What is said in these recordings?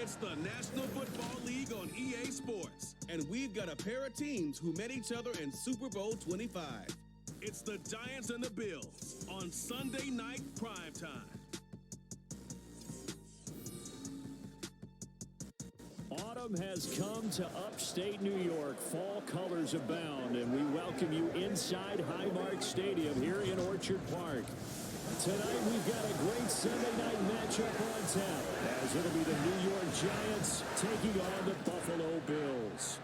It's the National Football League on EA Sports, and we've got a pair of teams who met each other in Super Bowl 25. It's the Giants and the Bills on Sunday night primetime. Autumn has come to upstate New York. Fall colors abound, and we welcome you inside Highmark Stadium here in Orchard Park. Tonight, we've got a great Sunday night matchup on tap, as it'll be the New York Giants taking on the Buffalo Bills.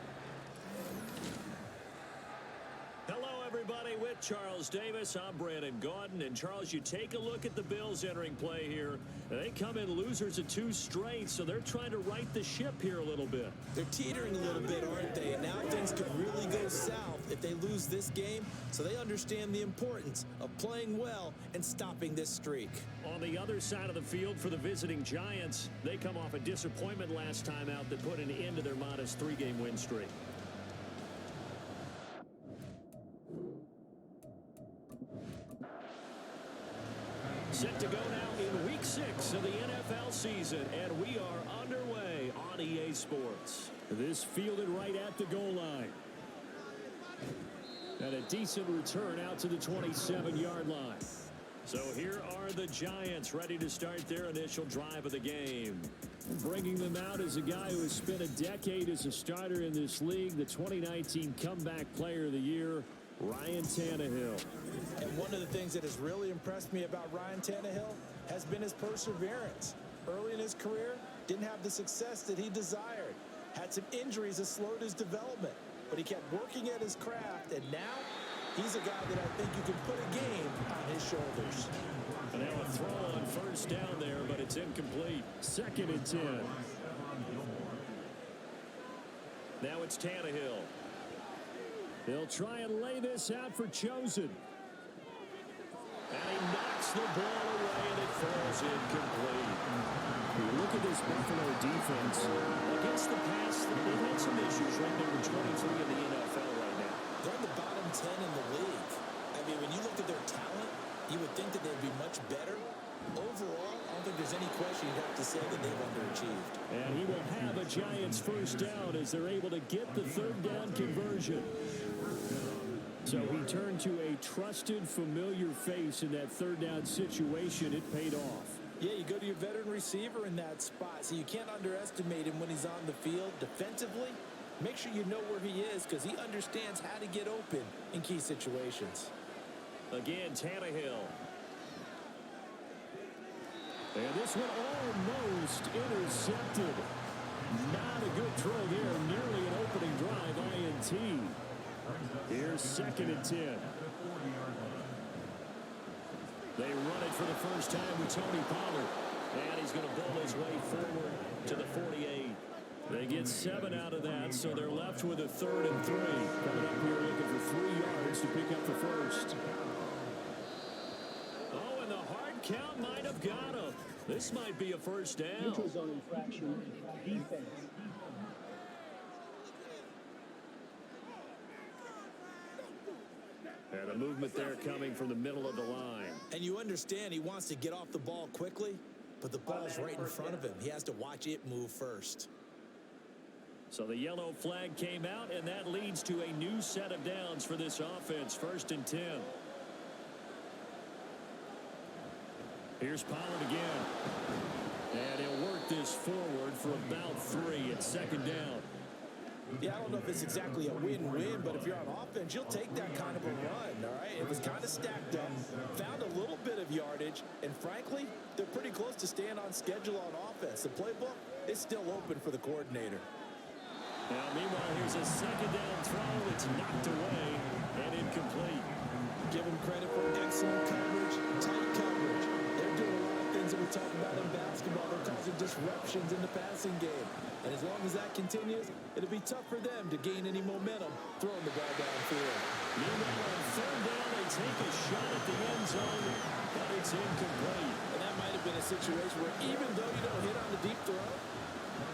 Hello, everybody. With Charles Davis, I'm Brandon Gaudin. And, Charles, you take a look at the Bills entering play here. They come in losers of 2 straight, so they're trying to right the ship here a little bit. They're teetering a little bit, aren't they? And now things could really go south if they lose this game, so they understand the importance of playing well and stopping this streak. On the other side of the field for the visiting Giants, they come off a disappointment last time out that put an end to their modest 3-game win streak. Set to go now in Week 6 of the NFL season, and we are underway on EA Sports. This fielded right at the goal line. And a decent return out to the 27-yard line. So here are the Giants ready to start their initial drive of the game. Bringing them out is a guy who has spent a decade as a starter in this league, the 2019 Comeback Player of the Year, Ryan Tannehill. And one of the things that has really impressed me about Ryan Tannehill has been his perseverance. Early in his career, didn't have the success that he desired. Had some injuries that slowed his development. But he kept working at his craft, and now he's a guy that I think you can put a game on his shoulders. And now a throw on first down there, but it's incomplete. 2nd and 10. Now it's Tannehill. They'll try and lay this out for Chosen. And he knocks the ball away, and it falls incomplete. Look at this Buffalo defense. Against the pass, they've had some issues. Right number 23 in the NFL right now. They're in the bottom 10 in the league. I mean, when you look at their talent, you would think that they'd be much better. Overall, I don't think there's any question you'd have to say that they've underachieved. And he will have a Giants first down as they're able to get the 3rd down conversion. So he turned to a trusted, familiar face in that 3rd down situation. It paid off. Yeah, you go to your veteran receiver in that spot, so you can't underestimate him when he's on the field. Defensively, make sure you know where he is because he understands how to get open in key situations. Again, Tannehill. And this one almost intercepted. Not a good throw there. Nearly an opening drive, INT. Here's 2nd and 10. They run it for the first time with Tony Pollard. And he's going to bowl his way forward to the 48. They get 7 out of that, so they're left with a 3rd and 3. Coming up here looking for 3 yards to pick up the first. Oh, and the hard count might have got him. This might be a first down. Neutral zone infraction, defense. And a movement there coming from the middle of the line. And you understand he wants to get off the ball quickly, but the ball's right in front of him. He has to watch it move first. So the yellow flag came out, and that leads to a new set of downs for this offense. 1st and 10. Here's Pollard again. And he'll work this forward for about 3 at 2nd down. Yeah, I don't know if it's exactly a win-win, but if you're on offense, you'll take that kind of a run, all right? It was kind of stacked up, found a little bit of yardage, and frankly, they're pretty close to staying on schedule on offense. The playbook is still open for the coordinator. Now, meanwhile, here's a 2nd down throw. It's knocked away and incomplete. Give them credit for excellent coverage, tight coverage. They're doing a lot of things that we talk about in basketball. They're causing disruptions in the passing game. And as long as that continues, it'll be tough for them to gain any momentum throwing the ball downfield. Meanwhile, on 3rd down, they take a shot at the end zone, but it's incomplete. And that might have been a situation where even though you don't hit on the deep throw,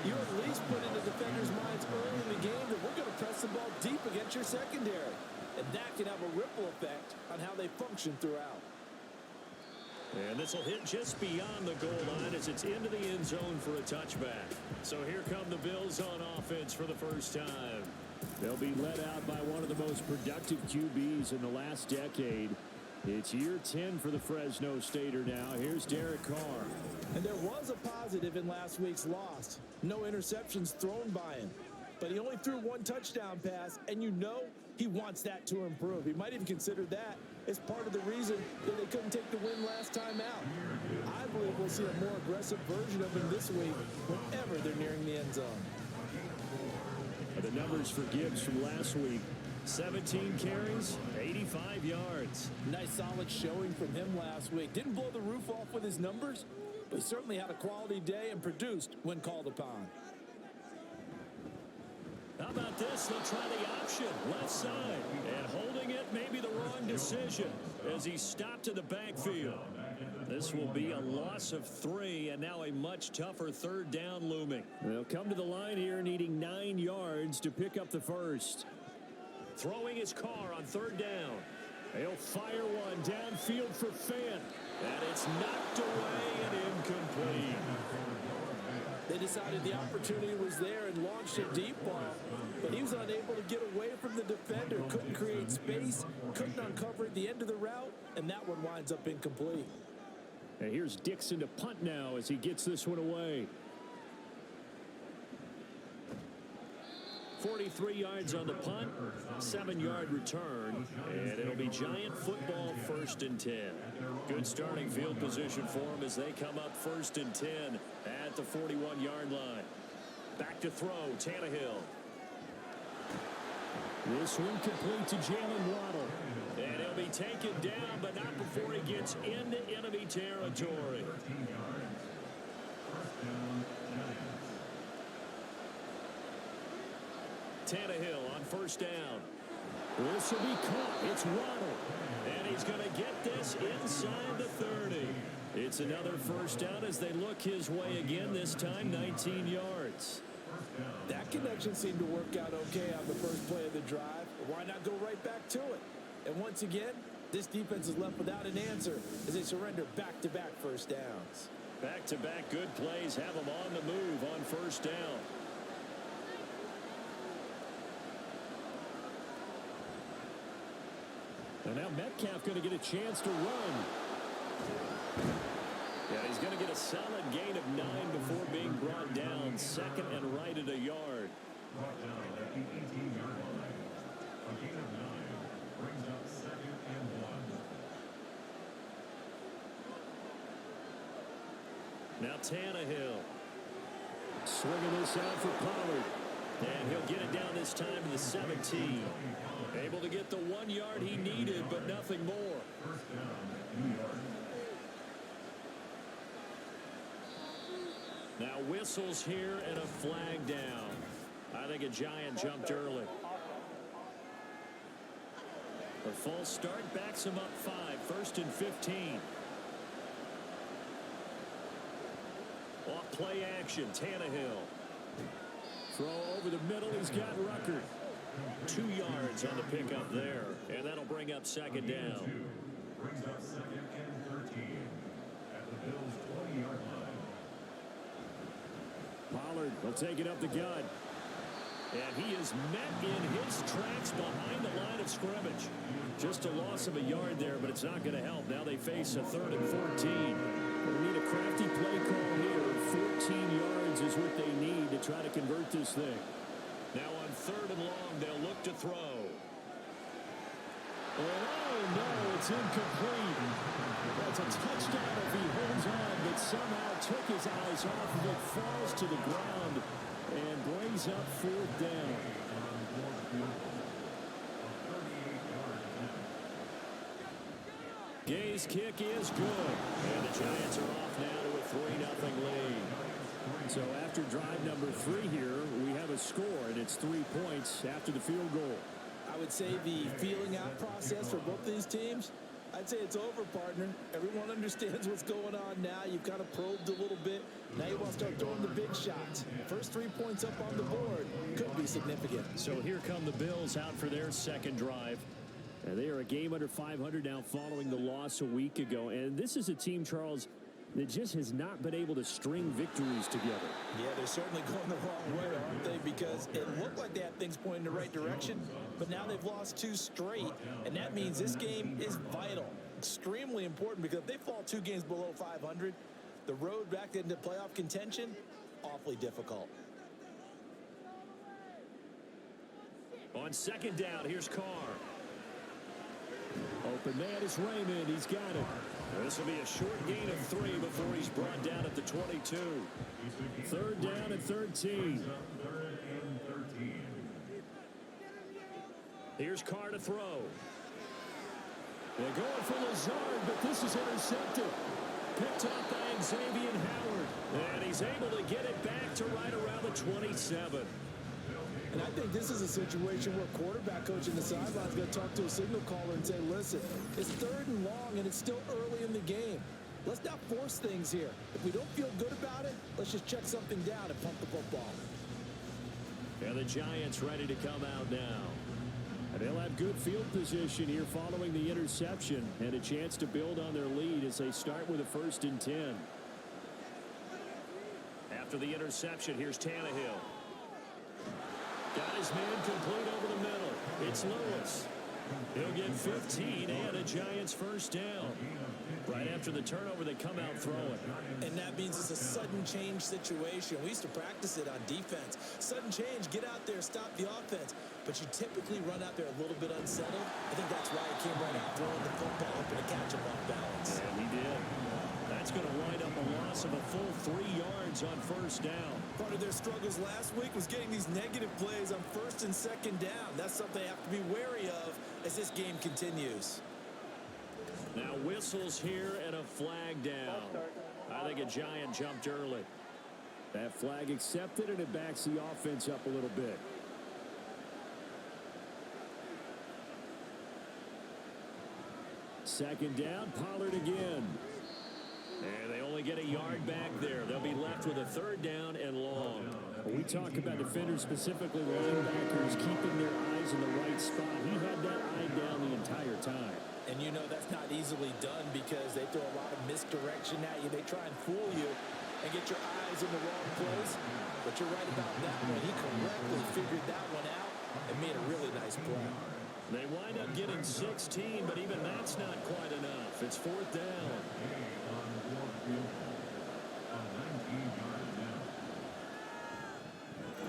you at least put in the defenders' minds early in the game that we're going to press the ball deep against your secondary. And that can have a ripple effect on how they function throughout. And this will hit just beyond the goal line as it's into the end zone for a touchback. So here come the Bills on offense for the first time. They'll be led out by one of the most productive QBs in the last decade. It's year 10 for the Fresno Stater now. Here's Derek Carr. And there was a positive in last week's loss. No interceptions thrown by him. But he only threw one touchdown pass, and you know he wants that to improve. He might even consider that as part of the reason that they couldn't take the win last time out. I believe we'll see a more aggressive version of him this week whenever they're nearing the end zone. The numbers for Gibbs from last week: 17 carries, 85 yards. Nice solid showing from him last week. Didn't blow the roof off with his numbers, but he certainly had a quality day and produced when called upon. How about this? They'll try the option left side, and holding it may be the wrong decision as he stopped in the backfield. This will be a loss of 3, and now a much tougher third down looming. They'll come to the line here needing 9 yards to pick up the first. Throwing his car on third down. He'll fire one downfield for Fant, and it's knocked away and incomplete. They decided the opportunity was there and launched a deep ball, but he was unable to get away from the defender, couldn't create space, couldn't uncover at the end of the route, and that one winds up incomplete. And here's Dixon to punt now as he gets this one away. 43 yards on the punt, 7-yard return, and it'll be Giant football 1st and 10. Good starting field position for them as they come up 1st and 10 at the 41-yard line. Back to throw, Tannehill. This one complete to Jalen Waddle. And he'll be taken down, but not before he gets into enemy territory. Tannehill on 1st down. This will be caught. It's Waddle. And he's going to get this inside the 30. It's another 1st down as they look his way again, this time 19 yards. That connection seemed to work out okay on the first play of the drive. Why not go right back to it? And once again, this defense is left without an answer as they surrender back-to-back 1st downs. Back-to-back good plays have them on the move on 1st down. And now Metcalf going to get a chance to run. Yeah, he's going to get a solid gain of 9 before being brought down. 2nd and right at a yard. Brought down at the 18-yard line. A gain of 9 brings up 2nd and 1. Now Tannehill. Swinging this out for Pollard. And he'll get it down this time to the 17. Able to get the 1 yard he needed, but nothing more. 1st down, New York. Now whistles here and a flag down. I think a Giant jumped early. A false start backs him up 5. 1st and 15. Off play action, Tannehill. Throw over the middle, he's got Rucker. 2 yards on the pickup there, and that'll bring up 2nd down. Brings up 2nd and 13 at the Bills' 20-yard line. Pollard will take it up the gut. And he is met in his tracks behind the line of scrimmage. Just a loss of a yard there, but it's not going to help. Now they face a 3rd and 14. They need a crafty play call here. 14 yards is what they need to try to convert this thing. Now on 3rd and long, they'll look to throw. Oh, no, it's incomplete. That's a touchdown if he holds on, but somehow took his eyes off of it, falls to the ground, and brings up 4th down. Gay's kick is good, and the Giants are off now to a 3-0 lead. So after drive number 3 here, we have a score, and it's 3 points after the field goal. I would say the feeling out process for both these teams, I'd say it's over, partner. Everyone understands what's going on now. You've kind of probed a little bit. Now you want to start throwing the big shots. First 3 points up on the board could be significant. So here come the Bills out for their 2nd drive. And they are a game under 500 now following the loss a week ago. And this is a team, Charles, that just has not been able to string victories together. Yeah, they're certainly going the wrong way, aren't they? Because it looked like they had things pointing in the right direction, but now they've lost 2 straight, and that means this game is vital, extremely important, because if they fall 2 games below 500, the road back into playoff contention, awfully difficult. On second down, here's Carr. Open man is Raymond. He's got it. This will be a short gain of 3 before he's brought down at the 22. Third down and 13. Here's Carr to throw. They're going for Lazard, but this is intercepted. Picked up by Xavier Howard. And he's able to get it back to right around the 27. And I think this is a situation where quarterback coach in the sideline is going to talk to a signal caller and say, listen, it's 3rd and long, and it's still early in the game. Let's not force things here. If we don't feel good about it, let's just check something down and pump the football. And the Giants ready to come out now. And they'll have good field position here following the interception and a chance to build on their lead as they start with a 1st and 10. After the interception, here's Tannehill. Got his man complete over the middle. It's Lewis. He'll get 15 and a Giants 1st down. Right after the turnover, they come out throwing. And that means it's a sudden change situation. We used to practice it on defense. Sudden change, get out there, stop the offense. But you typically run out there a little bit unsettled. I think that's why he came right out throwing the football, hoping to catch him off balance. And he did. That's going to wind up a loss of a full 3 yards on 1st down. Part of their struggles last week was getting these negative plays on 1st and 2nd down. That's something they have to be wary of as this game continues. Now whistles here and a flag down. I think a Giant jumped early. That flag accepted, and it backs the offense up a little bit. Second down, Pollard again. And they only get a yard back there. They'll be left with a 3rd down and long. When we talk about defenders, specifically linebackers, keeping their eyes in the right spot. He had that eye down the entire time. And you know that's not easily done because they throw a lot of misdirection at you. They try and fool you and get your eyes in the wrong place. But you're right about that one. He correctly figured that one out and made a really nice play. They wind up getting 16, but even that's not quite enough. It's 4th down.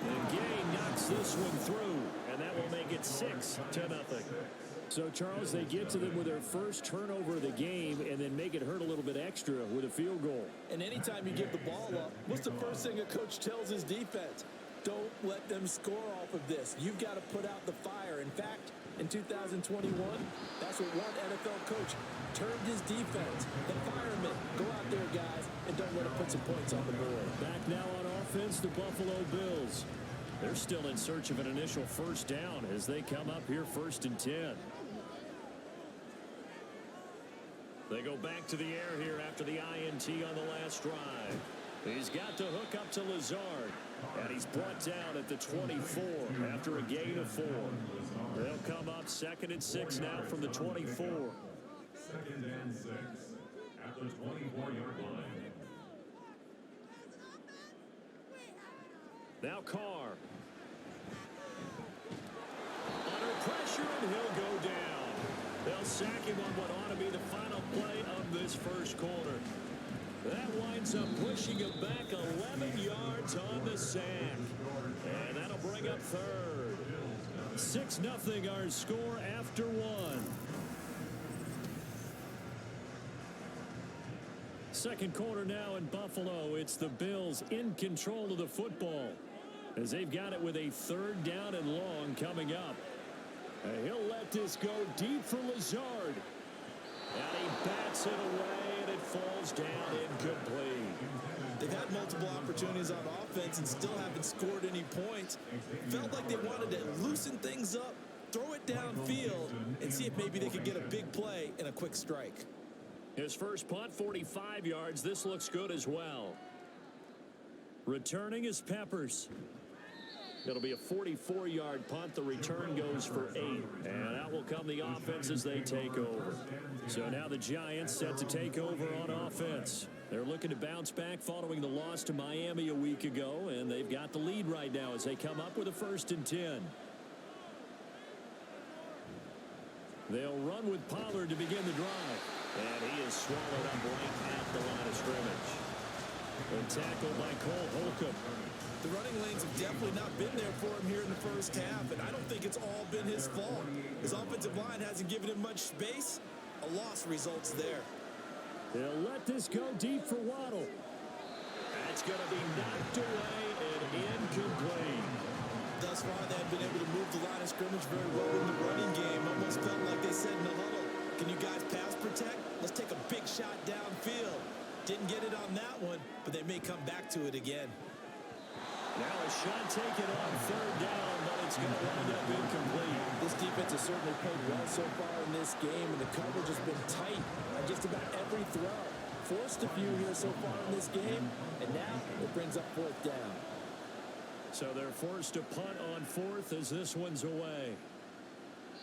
And Gay knocks this one through, and that will make it 6-0. So, Charles, they get to them with their first turnover of the game and then make it hurt a little bit extra with a field goal. And anytime you give the ball up, what's the first thing a coach tells his defense? Don't let them score off of this. You've got to put out the fire. In fact, in 2021, that's what one NFL coach turned his defense. The firemen. Go out there, guys, and don't let them put some points on the board. Back now on offense, the Buffalo Bills. They're still in search of an initial 1st down as they come up here 1st and 10. They go back to the air here after the INT on the last drive. He's got the hook up to Lazard. And he's brought down at the 24 after a gain of 4. They'll come up 2nd and 6 now from the 24. 2nd and 6 at the 24-yard line. Now Carr. Under pressure, and he'll go down. They'll sack him on what ought to be the final play of this 1st quarter. That winds up pushing him back 11 yards on the sack. And that'll bring up 3rd. 6-0 our score after 1. 2nd quarter now in Buffalo. It's the Bills in control of the football as they've got it with a 3rd down and long coming up. And he'll let this go deep for Lazard. And he bats it away, and it falls down incomplete. They've had multiple opportunities on offense and still haven't scored any points. Felt like they wanted to loosen things up, throw it downfield, and see if maybe they could get a big play and a quick strike. His first punt, 45 yards. This looks good as well. Returning is Peppers. It'll be a 44-yard punt. The return goes for 8. And out will come the offense as they take over. So now the Giants set to take over on offense. They're looking to bounce back following the loss to Miami a week ago, and they've got the lead right now as they come up with a 1st and 10. They'll run with Pollard to begin the drive. And he is swallowed up right at the line of scrimmage. And tackled by Cole Holcomb. The running lanes have definitely not been there for him here in the first half, and I don't think it's all been his fault. His offensive line hasn't given him much space. A loss results there. They'll let this go deep for Waddle. That's going to be knocked away and incomplete. Thus far, they have been able to move the line of scrimmage very well in the running game. Almost felt like they said in the huddle, can you guys pass protect? Let's take a big shot downfield. Didn't get it on that one, but they may come back to it again. Now a shot taken on 3rd down, but it's going to wind up incomplete. This defense has certainly played well so far in this game, and the coverage has been tight on just about every throw. Forced a few here so far in this game, and now it brings up 4th down. So they're forced to punt on 4th as this one's away.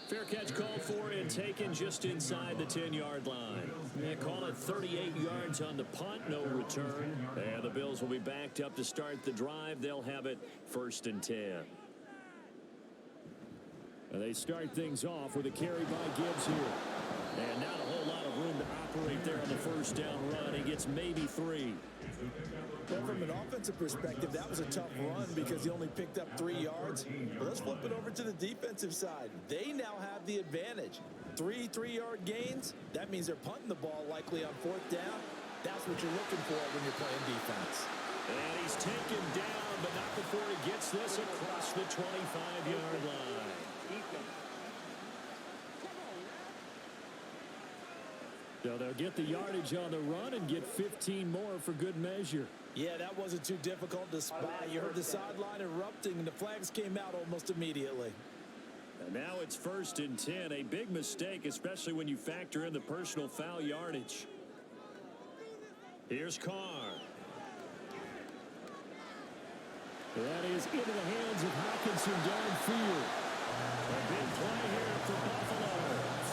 Fair catch called for and taken just inside the 10-yard line. They call it 38 yards on the punt, no return. And the Bills will be backed up to start the drive. They'll have it 1st and 10. And they start things off with a carry by Gibbs here. And not a whole lot of room to operate there on the 1st down run. He gets maybe 3. Well, from an offensive perspective, that was a tough run because he only picked up 3 yards. But let's flip it over to the defensive side. They now have the advantage. 3 3-yard gains. That means they're punting the ball likely on 4th down. That's what you're looking for when you're playing defense. And he's taken down, but not before he gets this across the 25-yard line. So they'll get the yardage on the run and get 15 more for good measure. Yeah, that wasn't too difficult to spot. You heard the sideline erupting, and the flags came out almost immediately. And now it's 1st and 10. A big mistake, especially when you factor in the personal foul yardage. Here's Carr. That is into the hands of Hockenson downfield. A big play here for Buffalo.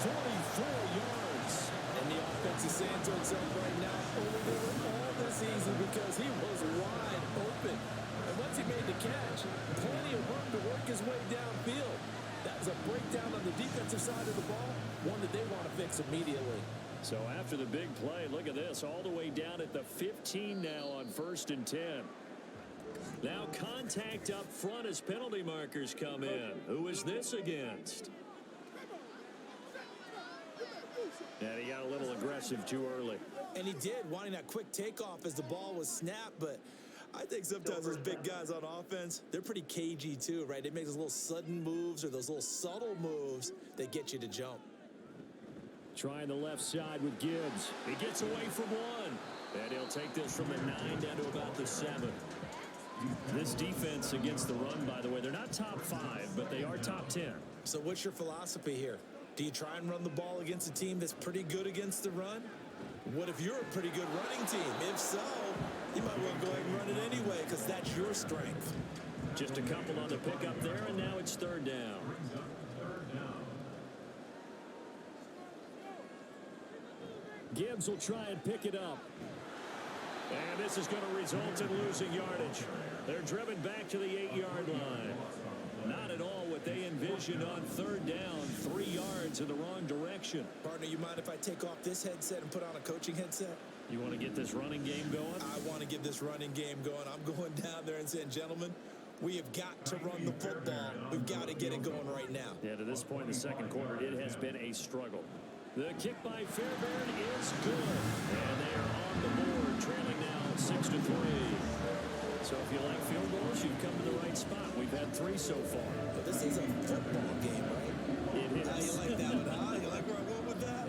44 yards. And the offense is saying to itself right now, only they were all this easy because he was wide open. And once he made the catch, plenty of room to work his way downfield. That was a breakdown on the defensive side of the ball, one that they want to fix immediately. So after the big play, look at this, all the way down at the 15 now on 1st and 10. Now contact up front as penalty markers come in. Who is this against? And he got a little aggressive too early. And he did, wanting that quick takeoff as the ball was snapped, but I think sometimes those big guys on offense, they're pretty cagey too, right? They make those little sudden moves or those little subtle moves that get you to jump. Trying the left side with Gibbs. He gets away from 1. And he'll take this from the 9 down to about the 7. This defense against the run, by the way, they're not top 5, but they are top 10. So what's your philosophy here? Do you try and run the ball against a team that's pretty good against the run? What if you're a pretty good running team? If so, you might well go ahead and run it anyway because that's your strength. Just a couple on the pickup there, and now it's 3rd down. Gibbs will try and pick it up. And this is going to result in losing yardage. They're driven back to the 8-yard line. Not at all what they envisioned on 3rd down. 3 yards in the wrong direction. Partner, you mind if I take off this headset and put on a coaching headset? You want to get this running game going? I want to get this running game going. I'm going down there and saying, gentlemen, we have got to run the football. We've got to get it going right now. Yeah, to this point in the second quarter, it has been a struggle. The kick by Fairbairn is good. And they are on the board, trailing now 6-3. So if you like field goals, you've come to the right spot. We've had 3 so far. But this is a football game, right? It is. How you like that one, huh? You like where I went with that?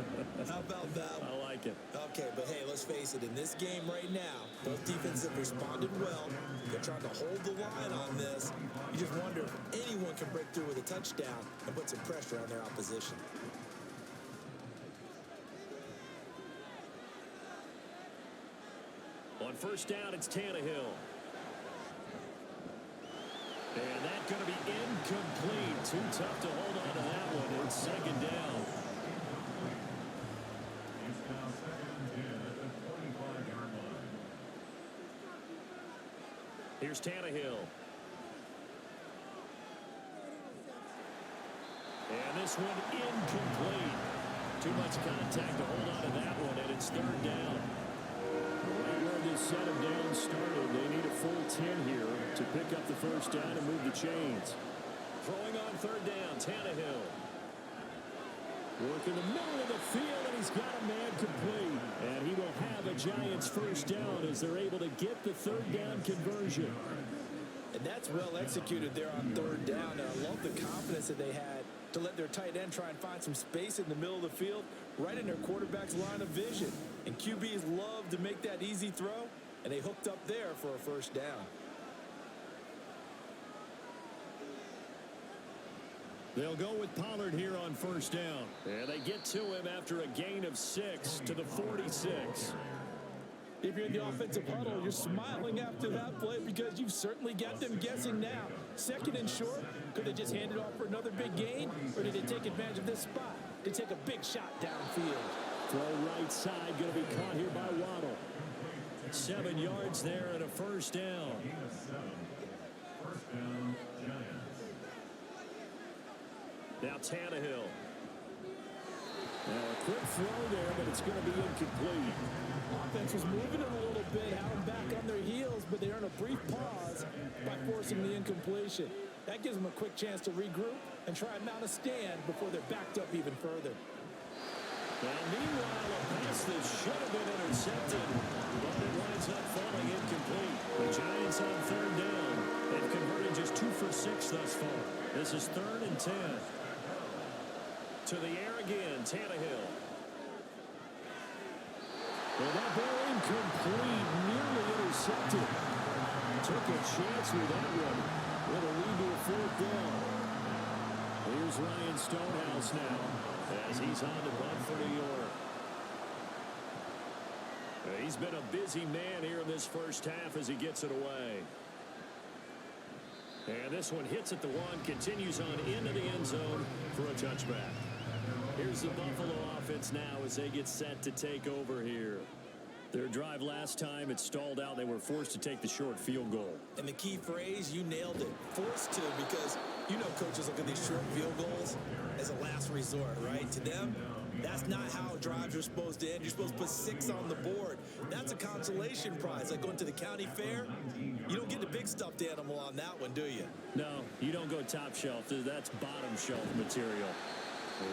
How about that one? I like it. Okay, but hey, let's face it. In this game right now, both defenses have responded well. They're trying to hold the line on this. You just wonder if anyone can break through with a touchdown and put some pressure on their opposition. On 1st down, it's Tannehill. And that's going to be incomplete. Too tough to hold on to that one. It's second down. It's now second and 10 at the 45-yard line. Here's Tannehill. And this one incomplete. Too much contact to hold on to that one, and it's third down. Right where this set of downs started, they need a full 10 here to pick up the first down and move the chains. Throwing on third down, Tannehill. Work in the middle of the field, and he's got a man complete. And he will have a Giants first down as they're able to get the third down conversion. And that's well executed there on third down. And I love the confidence that they had to let their tight end try and find some space in the middle of the field, right in their quarterback's line of vision. And QBs love to make that easy throw, and they hooked up there for a first down. They'll go with Pollard here on first down. And they get to him after a gain of 6 to the 46. If you're in the offensive huddle, you're smiling after that play because you've certainly got them guessing now. Second and short, could they just hand it off for another big gain? Or did they take advantage of this spot to take a big shot downfield? Throw right side, going to be caught here by Waddle. 7 yards there and a first down. First down, Giants. Now Tannehill. Now a quick throw there, but it's going to be incomplete. Offense was moving it a little bit, had them back on their heels, but they earn a brief pause by forcing the incompletion. That gives them a quick chance to regroup and try and mount a stand before they're backed up even further. Now, meanwhile, a pass that should have been intercepted, but it winds up falling incomplete. The Giants on third down. They've converted just 2 for 6 thus far. This is third and 10. To the air again, Tannehill. Well, that ball incomplete, nearly intercepted. Took a chance with that one. With a lead to a fourth down. Here's Ryan Stonehouse now as he's on the punt for New York. He's been a busy man here in this first half as he gets it away. And this one hits at the 1, continues on into the end zone for a touchback. Here's the Buffalo offense now as they get set to take over here. Their drive last time, it stalled out. They were forced to take the short field goal. And the key phrase, you nailed it. Forced to, because you know coaches look at these short field goals as a last resort, right? To them, that's not how drives are supposed to end. You're supposed to put 6 on the board. That's a consolation prize. Like going to the county fair, you don't get the big stuffed animal on that one, do you? No, you don't go top shelf. That's bottom shelf material.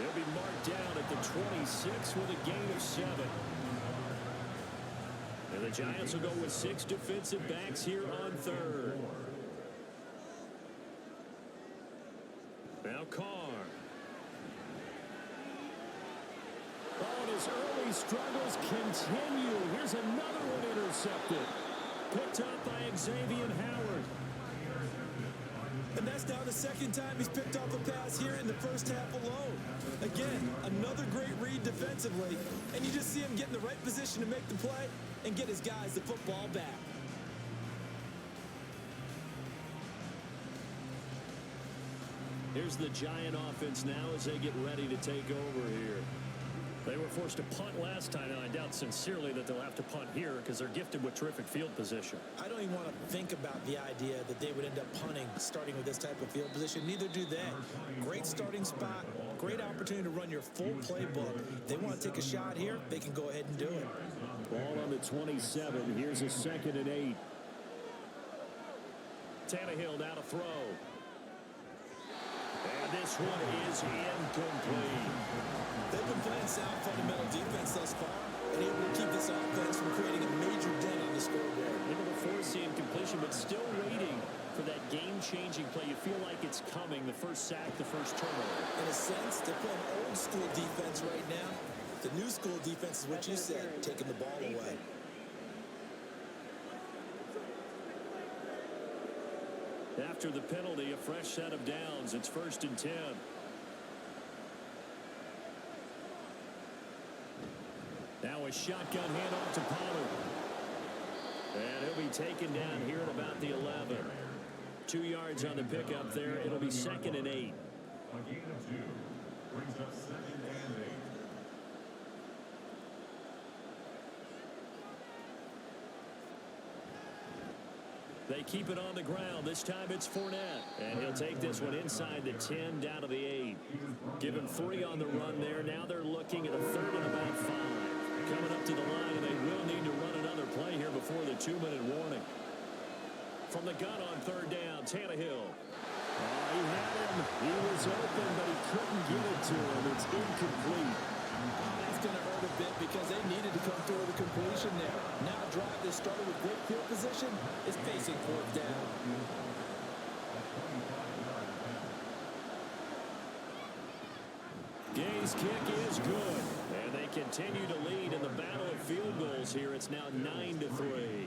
They'll be marked down at the 26 with a gain of 7. And the Giants will go with 6 defensive backs here on third. Now Carr. Oh, and his early struggles continue. Here's another one intercepted. Picked up by Xavier Howard. And that's now the second time he's picked off a pass here in the first half alone. Again, another great read defensively, and you just see him get in the right position to make the play and get his guys the football back. Here's the Giant offense now as they get ready to take over here. They were forced to punt last time, and I doubt sincerely that they'll have to punt here because they're gifted with terrific field position. I don't even want to think about the idea that they would end up punting starting with this type of field position. Neither do they. Great starting spot, great opportunity to run your full playbook. If they want to take a shot here, they can go ahead and do it. Ball on the 27. Here's a 2nd and 8. Tannehill now to throw. And this one is incomplete. They've been playing sound fundamental defense thus far and able to keep this offense from creating a major dent on the scoreboard. Able to force the incompletion, but still waiting for that game-changing play. You feel like it's coming, the first sack, the first turnover. In a sense, they're playing old school defense right now. The new school defense is what you said, taking the ball away. After the penalty, a fresh set of downs. It's 1st and 10. Now a shotgun handoff to Pollard. And he'll be taken down here at about the 11. 2 yards on the pickup there. It'll be 2nd and 8. A gain of 2 brings up 2nd and 8. They keep it on the ground. This time it's Fournette. And he'll take this one inside the 10 down to the 8. Give him 3 on the run there. Now they're looking at a 3rd and about 5. Coming up to the line, and they will need to run another play here before the 2-minute warning. From the gun on 3rd down, Tannehill. He had him. He was open, but he couldn't get it to him. It's incomplete. That's going to hurt a bit because they needed to come through with a completion there. Now a drive that started with great field position is facing 4th down. Gay's kick is good. And they continue to lead in the battle of field goals here. It's now 9-3.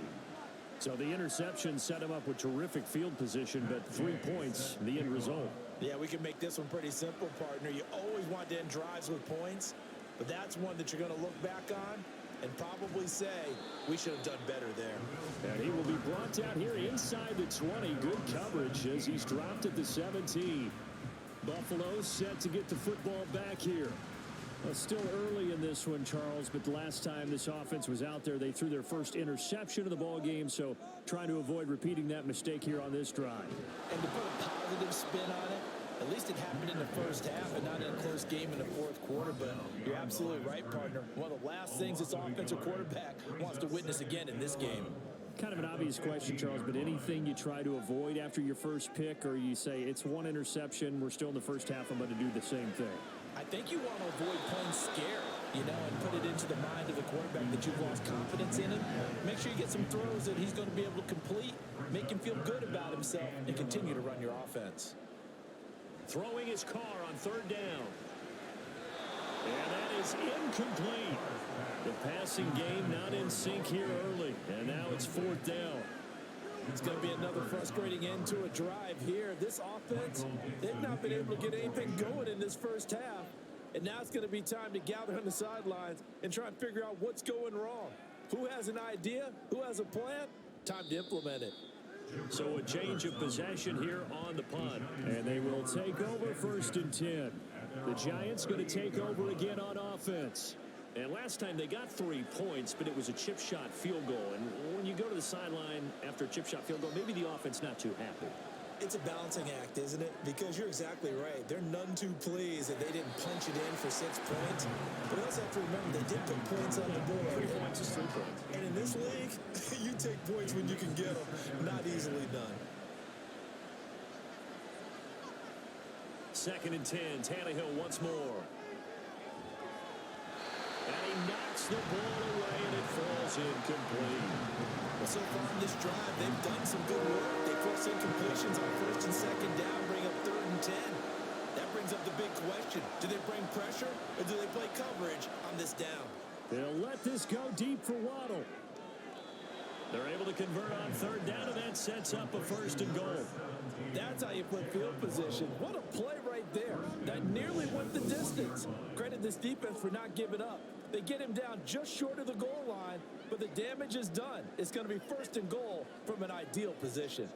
So the interception set him up with terrific field position, but 3 points, the end result. Yeah, we can make this one pretty simple, partner. You always want to end drives with points, but that's one that you're going to look back on and probably say, we should have done better there. And he will be brought down here inside the 20. Good coverage as he's dropped at the 17. Buffalo set to get the football back here. Well, still early in this one, Charles, but the last time this offense was out there, they threw their first interception of the ball game, so trying to avoid repeating that mistake here on this drive. And to put a positive spin on it, at least it happened in the first half and not in a close game in the 4th quarter, but you're absolutely right, partner. One of the last things this offensive quarterback wants to witness again in this game. Kind of an obvious question, Charles, but anything you try to avoid after your first pick, or you say it's 1 interception, we're still in the first half, I'm going to do the same thing? I think you want to avoid playing scared, and put it into the mind of the quarterback that you've lost confidence in him. Make sure you get some throws that he's going to be able to complete, make him feel good about himself, and continue to run your offense. Throwing his car on 3rd down. And that is incomplete. The passing game not in sync here early, and now it's 4th down. It's going to be another frustrating end to a drive here. This offense, they've not been able to get anything going in this first half. And now it's going to be time to gather on the sidelines and try and figure out what's going wrong. Who has an idea? Who has a plan? Time to implement it. So a change of possession here on the punt. And they will take over 1st and 10. The Giants going to take over again on offense. And last time they got 3 points, but it was a chip shot field goal. And when you go to the sideline after a chip shot field goal, maybe the offense not too happy. It's a balancing act, isn't it? Because you're exactly right. They're none too pleased that they didn't punch it in for 6 points. But you also have to remember they did put points on the board. 3 points is 3 points. And in this league, you take points when you can get them. Not easily done. 2nd and 10. Tannehill once more. And he knocks the ball away, and it falls incomplete. Well, so far in this drive, they've done some good work. They force incompletions on 1st and 2nd down, bring up 3rd and 10. That brings up the big question. Do they bring pressure, or do they play coverage on this down? They'll let this go deep for Waddle. They're able to convert on 3rd down, and that sets up a 1st and goal. That's how you play field position. What a play right there. That nearly went the distance. Credit this defense for not giving up. They get him down just short of the goal line, but the damage is done. It's going to be 1st and goal from an ideal position.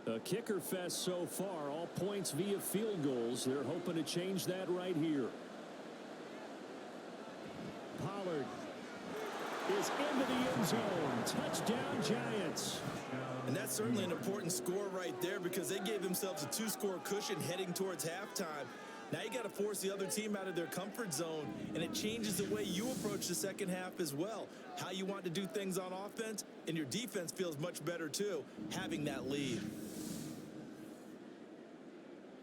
A kicker fest so far, all points via field goals. They're hoping to change that right here. Pollard is into the end zone. Touchdown, Giants. And that's certainly an important score right there because they gave themselves a 2-score cushion heading towards halftime. Now you got to force the other team out of their comfort zone, and it changes the way you approach the second half as well. How you want to do things on offense, and your defense feels much better too, having that lead.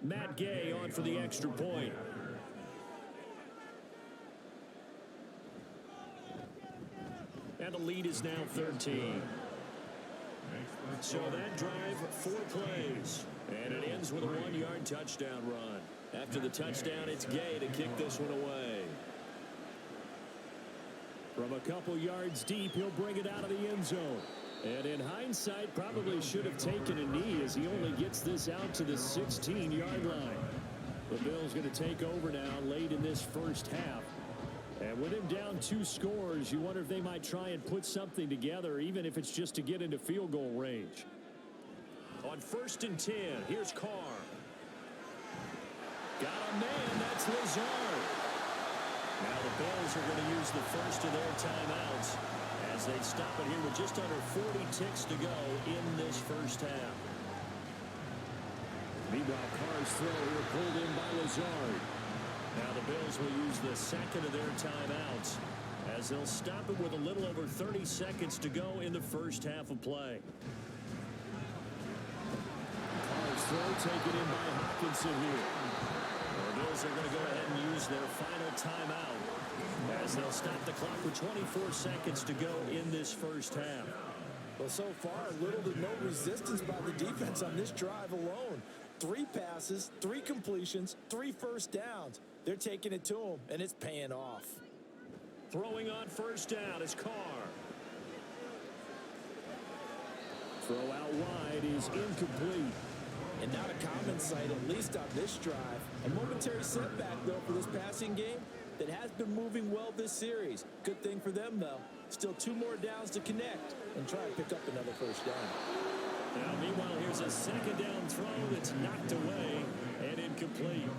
Matt Gay on for the extra point. And the lead is now 13. So that drive, 4 plays. And it ends with a 1-yard touchdown run. After the touchdown, it's Gay to kick this one away. From a couple yards deep, he'll bring it out of the end zone. And in hindsight, probably should have taken a knee as he only gets this out to the 16-yard line. The Bills going to take over now late in this first half. And with him down 2 scores, you wonder if they might try and put something together, even if it's just to get into field goal range. On 1st and 10, here's Carr. Got a man, that's Lazard. Now the Bills are going to use the first of their timeouts as they stop it here with just under 40 ticks to go in this first half. Meanwhile, Carr's throw here pulled in by Lazard. Now the Bills will use the second of their timeouts as they'll stop it with a little over 30 seconds to go in the first half of play. Carr's throw taken in by Hawkinson here. The Bills are going to go ahead and use their final timeout as they'll stop the clock with 24 seconds to go in this first half. Well, so far, little to no resistance by the defense on this drive alone. 3 passes, 3 completions, 3 first downs. They're taking it to him, and it's paying off. Throwing on first down is Carr. Throw out wide is incomplete. And not a common sight, at least on this drive. A momentary setback, though, for this passing game that has been moving well this series. Good thing for them, though. Still 2 more downs to connect and try to pick up another first down. Now, meanwhile, here's a second down throw that's knocked away and incomplete.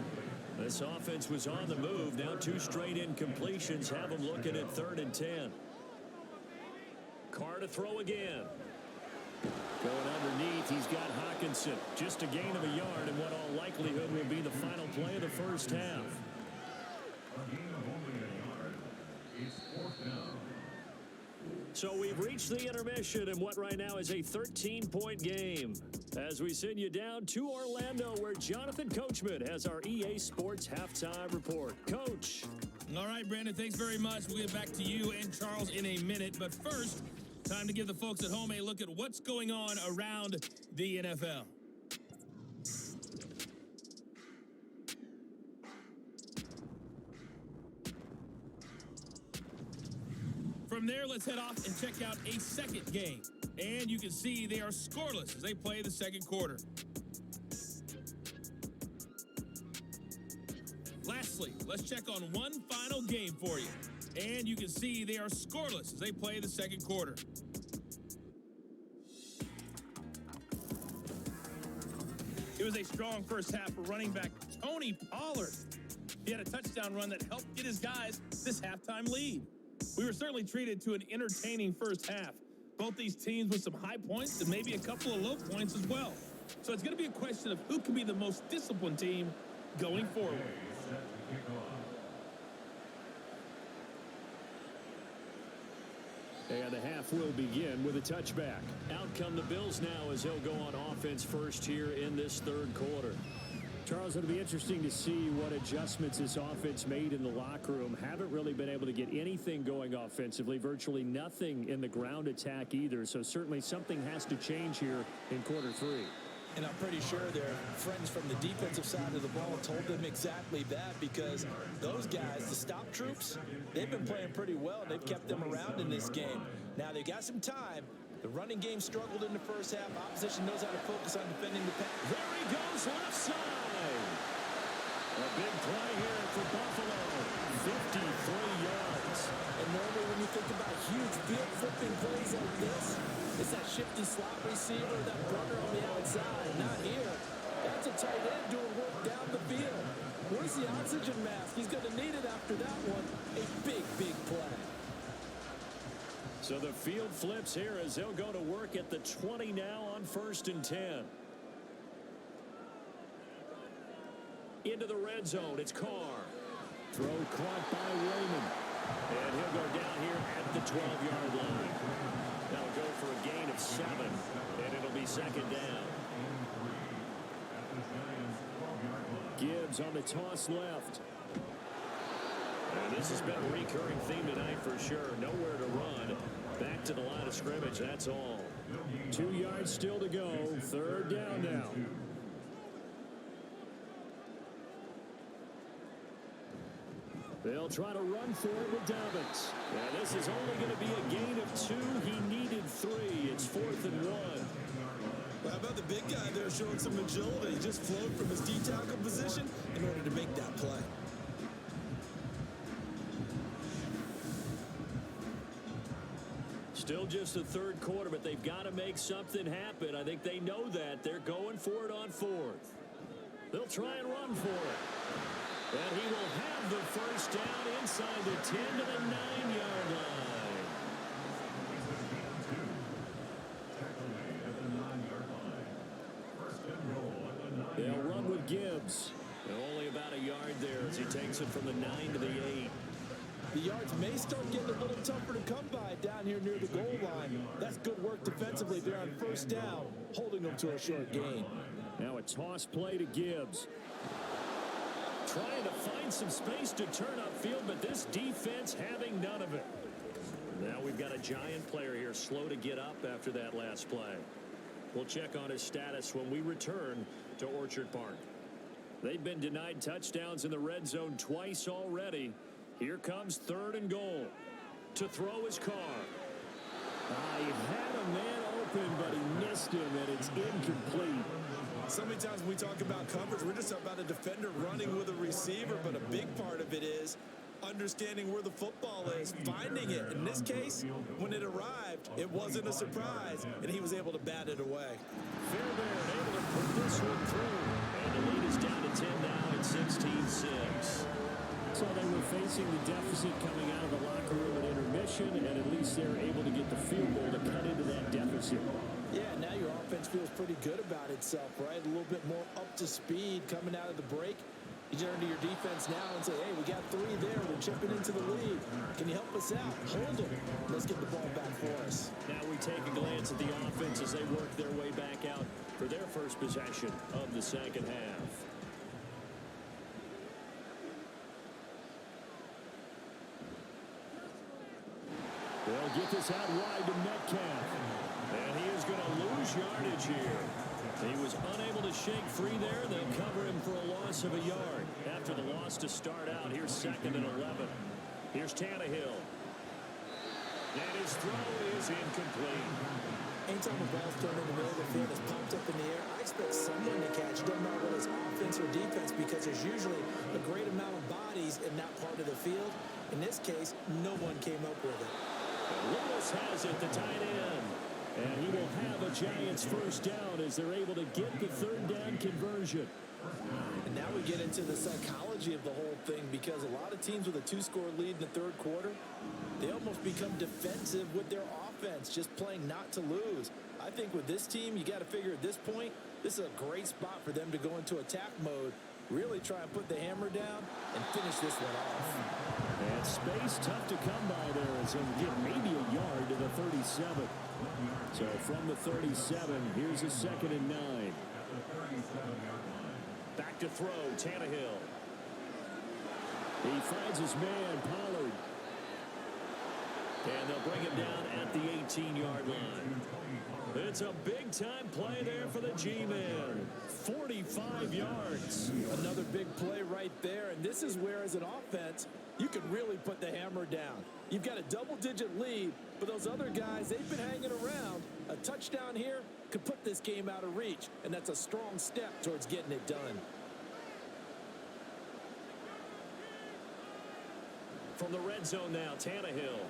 This offense was on the move. Now 2 straight incompletions have them looking at 3rd and 10. Carr to throw again. Going underneath, he's got Hawkinson. Just a gain of a yard in what all likelihood will be the final play of the first half. A gain of only a yard. It's 4th down. So we've reached the intermission in what right now is a 13-point game. As we send you down to Orlando, where Jonathan Coachman has our EA Sports Halftime Report. Coach. All right, Brandon, thanks very much. We'll get back to you and Charles in a minute. But first, time to give the folks at home a look at what's going on around the NFL. From there, let's head off and check out a second game. And you can see they are scoreless as they play the second quarter. Lastly, let's check on one final game for you. And you can see they are scoreless as they play the second quarter. It was a strong first half for running back Tony Pollard. He had a touchdown run that helped get his guys this halftime lead. We were certainly treated to an entertaining first half. Both these teams with some high points and maybe a couple of low points as well. So it's going to be a question of who can be the most disciplined team going forward. Set to kick off. And the half will begin with a touchback. Out come the Bills now as they'll go on offense first here in this third quarter. Charles, it'll be interesting to see what adjustments this offense made in the locker room. Haven't really been able to get anything going offensively, virtually nothing in the ground attack either. So certainly something has to change here in quarter 3. And I'm pretty sure their friends from the defensive side of the ball told them exactly that, because those guys, the stop troops, they've been playing pretty well. They've kept them around in this game. Now they got some time. The running game struggled in the first half. Opposition knows how to focus on defending the pass. There he goes, left side. A big play here for Buffalo. 53 yards. And normally when you think about huge field flipping plays like this, it's that shifty slot receiver, that runner on the outside. Not here. That's a tight end doing work down the field. Where's the oxygen mask? He's going to need it after that one. A big, big play. So the field flips here as they'll go to work at the 20 now on 1st and 10. Into the red zone, it's Carr. Throw caught by Raymond. And he'll go down here at the 12-yard line. That'll go for a gain of 7, and it'll be second down. Gibbs on the toss left. And this has been a recurring theme tonight for sure. Nowhere to run. Back to the line of scrimmage, that's all. 2 yards still to go. 3rd down now. They'll try to run for it with Dobbins. Now this is only going to be a gain of 2. He needed 3. It's 4th and 1. Well, how about the big guy there showing some agility? He just flowed from his D-tackle position in order to make that play. Still just the third quarter, but they've got to make something happen. I think they know that. They're going for it on fourth. They'll try and run for it. And he will have the first down inside the 10 to the 9-yard line. They'll run with Gibbs. And only about a yard there as he takes it from the 9 to the 8. The yards may start getting a little tougher to come by down here near the goal line. That's good work defensively there on first down, holding them to a short gain. Now a toss play to Gibbs. Trying to find some space to turn upfield, but this defense having none of it. Now we've got a Giant player here slow to get up after that last play. We'll check on his status when we return to Orchard Park. They've been denied touchdowns in the red zone twice already. Here comes 3rd and goal. To throw his car. He had a man open, but he missed him, and it's incomplete. So many times when we talk about coverage, we're just about a defender running with a receiver, but a big part of it is understanding where the football is, finding it. In this case, when it arrived, it wasn't a surprise, and he was able to bat it away. Fairbairn able to put this one through. And the lead is down to 10 now at 16-6. So they were facing the deficit coming out of the locker room at intermission, and at least they're able to get the field goal to cut into that deficit. Yeah, now your offense feels pretty good about itself, right? A little bit more up to speed coming out of the break. You turn to your defense now and say, hey, we got 3 there. We're chipping into the lead. Can you help us out? Hold them. Let's get the ball back for us. Now we take a glance at the offense as they work their way back out for their first possession of the second half. They'll get this out wide to Metcalf. And he is going to lose yardage here. He was unable to shake free there. They'll cover him for a loss of a yard. After the loss to start out, here's 2nd and 11. Here's Tannehill. And his throw is incomplete. Anytime a ball's thrown in the middle of the field, it's pumped up in the air, I expect someone to catch. Doesn't matter whether it's offense or defense, because there's usually a great amount of bodies in that part of the field. In this case, no one came up with it. Lewis has it, the tight end. And he will have a Giants first down as they're able to get the 3rd down conversion. And now we get into the psychology of the whole thing, because a lot of teams with a 2-score lead in the 3rd quarter, they almost become defensive with their offense, just playing not to lose. I think with this team, you got to figure at this point, this is a great spot for them to go into attack mode, really try and put the hammer down and finish this one off. And space tough to come by there as he'll get maybe a yard to the 37. So from the 37, here's a 2nd and 9. Back to throw, Tannehill. He finds his man, Pollard. And they'll bring him down at the 18-yard line. It's a big-time play there for the G-Man. 45 yards. Another big play right there, and this is where, as an offense, you can really put the hammer down. You've got a double-digit lead, but those other guys, they've been hanging around. A touchdown here could put this game out of reach, and that's a strong step towards getting it done. From the red zone now, Tannehill.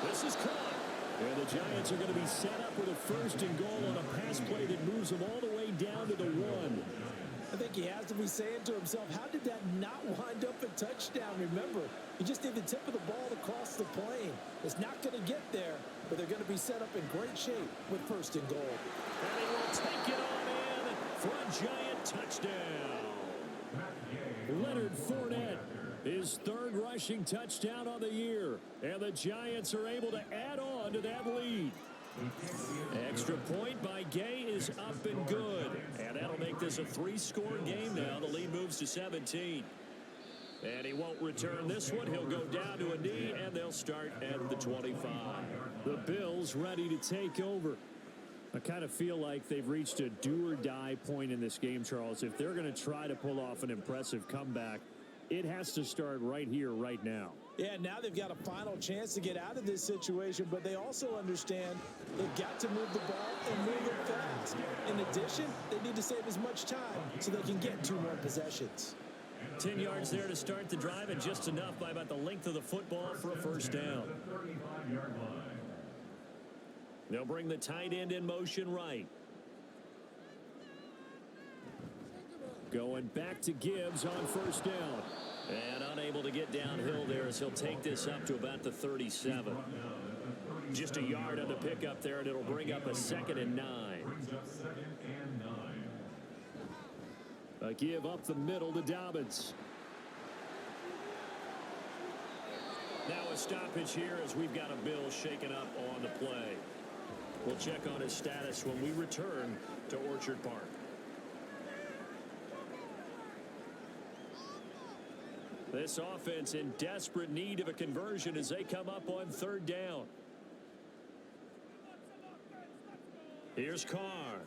This is caught. And the Giants are going to be set up with a 1st and goal on a pass play that moves them all the way down to the 1. I think he has to be saying to himself, how did that not wind up a touchdown? Remember, you just need the tip of the ball to cross the plane. It's not going to get there, but they're going to be set up in great shape with 1st and goal. And he will take it on in for a Giant touchdown. Leonard Fournette, his 3rd rushing touchdown on the year. And the Giants are able to add on to that lead. Extra point by Gay is up and good. And that'll make this a 3-score game now. The lead moves to 17. And he won't return this one. He'll go down to a knee, and they'll start at the 25. The Bills ready to take over. I kind of feel like they've reached a do-or-die point in this game, Charles. If they're going to try to pull off an impressive comeback, it has to start right here, right now. Yeah, now they've got a final chance to get out of this situation, but they also understand they've got to move the ball and move it fast. In addition, they need to save as much time so they can get 2 more possessions. 10 yards there to start the drive, and just enough by about the length of the football for a first down. 35-yard line. They'll bring the tight end in motion right. Going back to Gibbs on first down. And unable to get downhill there as he'll take this up to about the 37. Just a yard on the pickup there, and it'll bring up a 2nd and 9. Brings up 2nd and 9. A give up the middle to Dobbins. Now a stoppage here as we've got a Bill shaken up on the play. We'll check on his status when we return to Orchard Park. This offense in desperate need of a conversion as they come up on 3rd down. Here's Carr.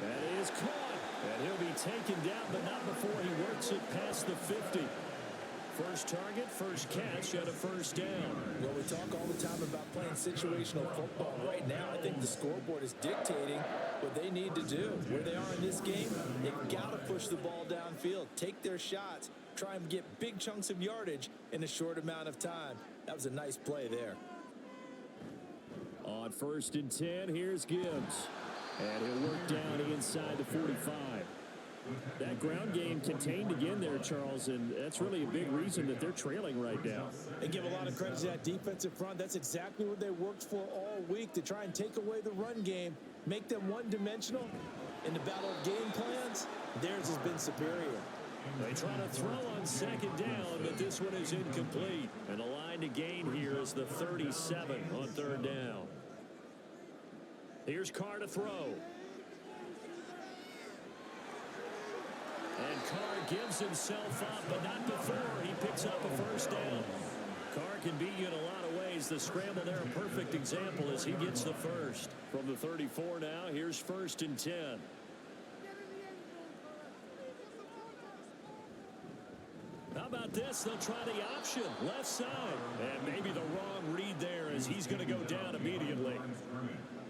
That is caught. And he'll be taken down, but not before he works it past the 50. First target, first catch, and a first down. Well, we talk all the time about playing situational football. Right now, I think the scoreboard is dictating what they need to do. Where they are in this game, they've got to push the ball downfield, take their shots, try and get big chunks of yardage in a short amount of time. That was a nice play there. On 1st and 10, here's Gibbs. And he'll work down inside the 45. That ground game contained again there, Charles, and that's really a big reason that they're trailing right now. They give a lot of credit to that defensive front. That's exactly what they worked for all week, to try and take away the run game, make them one-dimensional. In the battle of game plans, theirs has been superior. They try to throw on 2nd down, but this one is incomplete. And the line to gain here is the 37 on 3rd down. Here's Carr to throw. And Carr gives himself up, but not before he picks up a first down. Carr can beat you in a lot of ways. The scramble there, a perfect example as he gets the first. From the 34 now, here's 1st and 10. How about this? They'll try the option, left side. And maybe the wrong read there as he's going to go down immediately.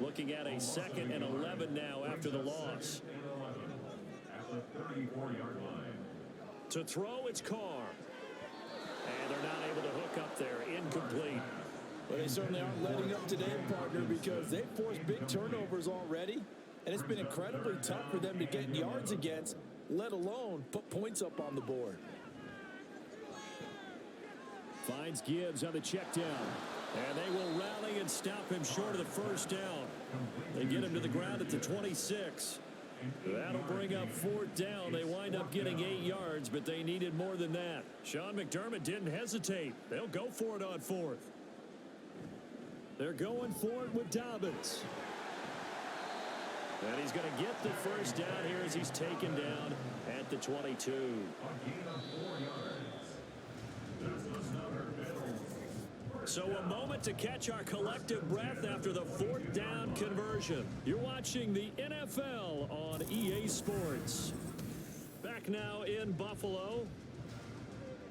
Looking at a 2nd and 11 now after the loss. At the 34-yard line. To throw, it's Carr. And they're not able to hook up there. Incomplete. Well, they certainly aren't letting up today, partner, because they've forced big turnovers already. And it's been incredibly tough for them to get yards against, let alone put points up on the board. Finds Gibbs on the check down. And they will rally and stop him short of the first down. They get him to the ground at the 26. That'll bring up 4th down. They wind up getting 8 yards, but they needed more than that. Sean McDermott didn't hesitate. They'll go for it on 4th. They're going for it with Dobbins. And he's going to get the first down here as he's taken down at the 22. A gain of 4 yards. That's another Bill. So a moment to catch our collective breath after the 4th down conversion. You're watching the NFL on EA Sports. Back now in Buffalo.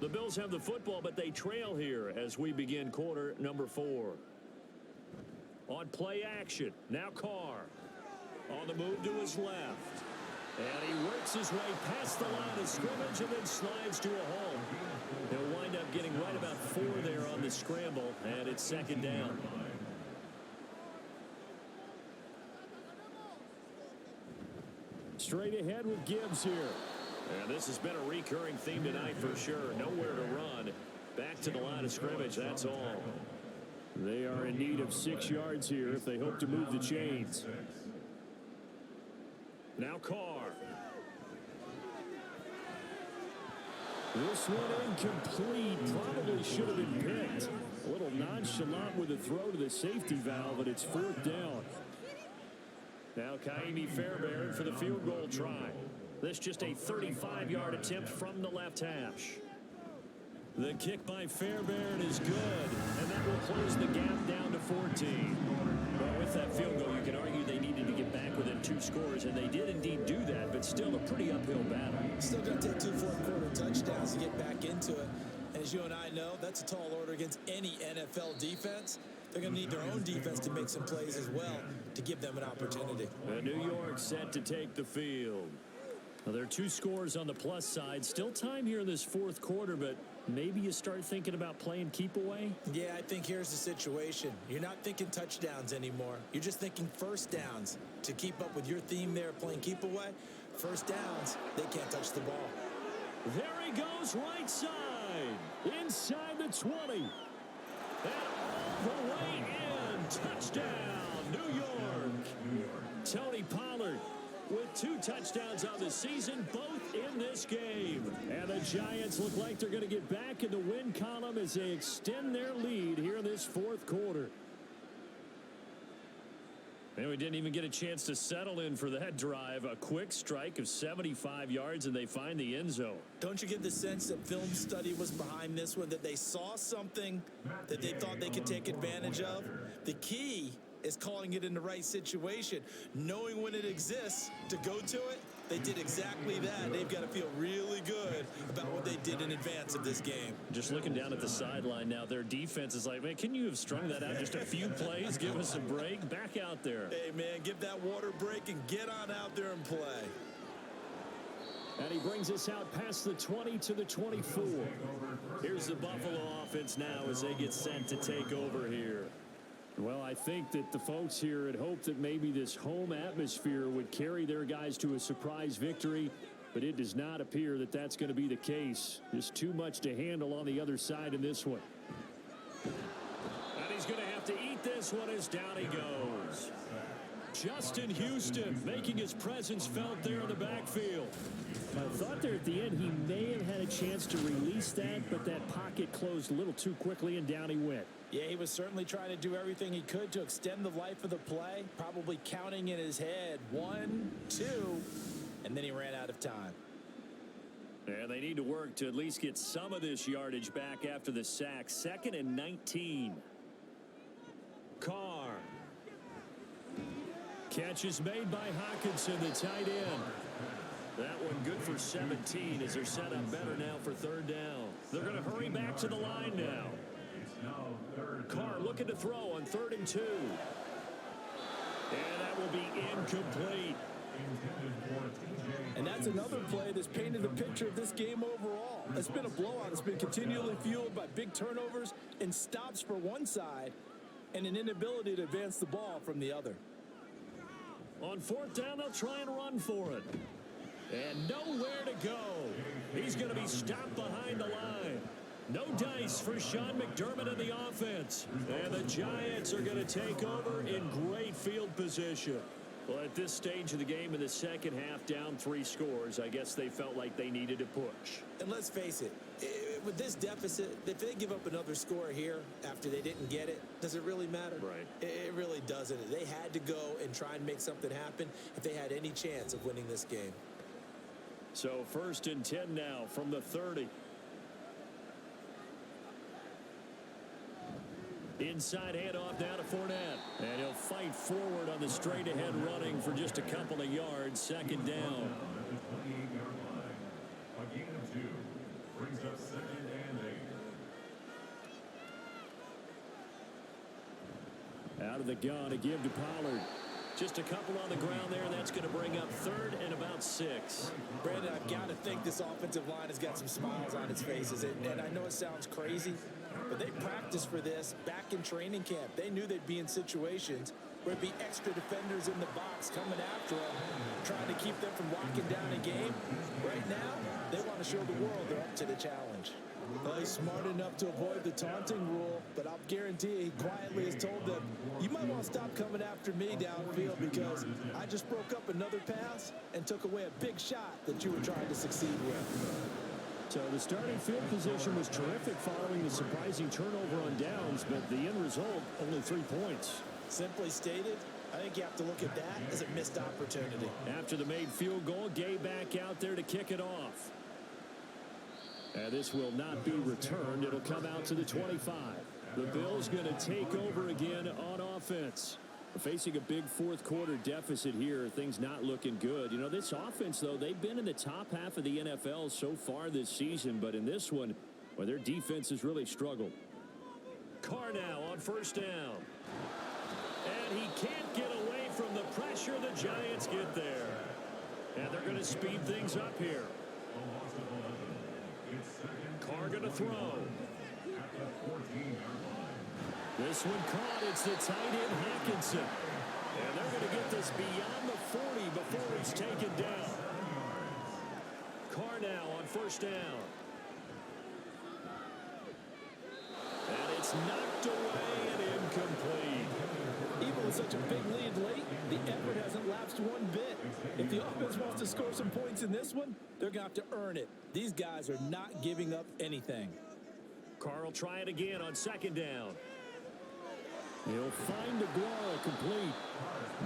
The Bills have the football, but they trail here as we begin quarter number 4. On play action, now Carr. On the move to his left. And he works his way past the line of scrimmage and then slides to a hole. He'll wind up getting right about 4 there on the scramble, and it's 2nd down. Straight ahead with Gibbs here. And this has been a recurring theme tonight for sure. Nowhere to run. Back to the line of scrimmage, that's all. They are in need of 6 yards here if they hope to move the chains. Now Carr. This one incomplete. Probably should have been picked. A little nonchalant with a throw to the safety valve, and it's 4th down. Now Kaimi Fairbairn for the field goal try. This just a 35-yard attempt from the left hash. The kick by Fairbairn is good, and that will close the gap down to 14. Well, with that field goal, you can argue they needed to get back within 2 scores, and they did indeed do that, but still a pretty uphill battle. Still going to take 2 fourth-quarter touchdowns to get back into it. As you and I know, that's a tall order against any NFL defense. They're going to need their own defense to make some plays as well to give them an opportunity. New York set to take the field. Well, there are 2 scores on the plus side. Still time here in this fourth quarter, but maybe you start thinking about playing keep away? Yeah, I think here's the situation. You're not thinking touchdowns anymore. You're just thinking first downs. To keep up with your theme there, playing keep away, first downs, they can't touch the ball. There he goes right side. Inside the 20. And all the way in. Touchdown, New York. Tony Pollard with 2 touchdowns on the season, both in this game. And the Giants look like they're going to get back in the win column as they extend their lead here in this fourth quarter. And we didn't even get a chance to settle in for that drive. A quick strike of 75 yards, and they find the end zone. Don't you get the sense that film study was behind this one, that they saw something that they thought they could take advantage of? The key is calling it in the right situation, knowing when it exists to go to it. They did exactly that. They've got to feel really good about what they did in advance of this game. Just looking down at the sideline now, their defense is like, man, can you have strung that out just a few plays? Give us a break. Back out there. Hey, man, give that water break and get on out there and play. And he brings us out past the 20 to the 24. Here's the Buffalo offense now as they get sent to take over here. Well, I think that the folks here had hoped that maybe this home atmosphere would carry their guys to a surprise victory, but it does not appear that that's going to be the case. Just too much to handle on the other side in this one. And he's going to have to eat this one as down he goes. Justin Houston making his presence felt there in the backfield. I thought there at the end he may have had a chance to release that, but that pocket closed a little too quickly and down he went. Yeah, he was certainly trying to do everything he could to extend the life of the play, probably counting in his head 1, 2, and then he ran out of time. And they need to work to at least get some of this yardage back after the sack. 2nd and 19. Carr. Catch is made by Hawkinson, the tight end. That one good for 17 as they're set up better now for 3rd down. They're going to hurry back to the line now. Carr looking to throw on 3rd and 2. And that will be incomplete. And that's another play that's painted the picture of this game overall. It's been a blowout. It's been continually fueled by big turnovers and stops for one side and an inability to advance the ball from the other. On 4th down, they'll try and run for it. And nowhere to go. He's going to be stopped behind the line. No dice for Sean McDermott in the offense. And the Giants are going to take over in great field position. Well, at this stage of the game in the second half, down 3 scores, I guess they felt like they needed to push. And let's face it, with this deficit, if they give up another score here after they didn't get it, does it really matter? Right. It really doesn't. They had to go and try and make something happen if they had any chance of winning this game. So 1st and 10 now from the 30. Inside handoff now to Fournette. And he'll fight forward on the straight-ahead running for just a couple of yards. 2nd down. A gain of 2 brings up 2nd and 8. Out of the gun to give to Pollard. Just a couple on the ground there, and that's going to bring up 3rd and about 6. Brandon, I've got to think this offensive line has got some smiles on its faces. And I know it sounds crazy, but they practiced for this back in training camp. They knew they'd be in situations where there'd be extra defenders in the box coming after them, trying to keep them from locking down a game. Right now, they want to show the world they're up to the challenge. Well, he's smart enough to avoid the taunting rule, but I'll guarantee he quietly has told them, you might want to stop coming after me downfield because I just broke up another pass and took away a big shot that you were trying to succeed with. So the starting field position was terrific following the surprising turnover on downs, but the end result, only 3 points. Simply stated, I think you have to look at that as a missed opportunity. After the made field goal, Gay back out there to kick it off. And this will not be returned. It'll come out to the 25. The Bills going to take over again on offense. Facing a big fourth quarter deficit here, things not looking good. You know, this offense, though, they've been in the top half of the NFL so far this season, but in this one, well, their defense has really struggled. Carr now on 1st down. And he can't get away from the pressure. The Giants get there. And they're going to speed things up here. Carr going to throw. This one caught. It's the tight end, Hawkinson. And they're going to get this beyond the 40 before he's taken down. Carr now on first down. And it's knocked away and incomplete. Even with such a big lead late, the effort hasn't lapsed one bit. If the offense wants to score some points in this one, they're going to have to earn it. These guys are not giving up anything. Carr will try it again on second down. He'll find Aguara complete.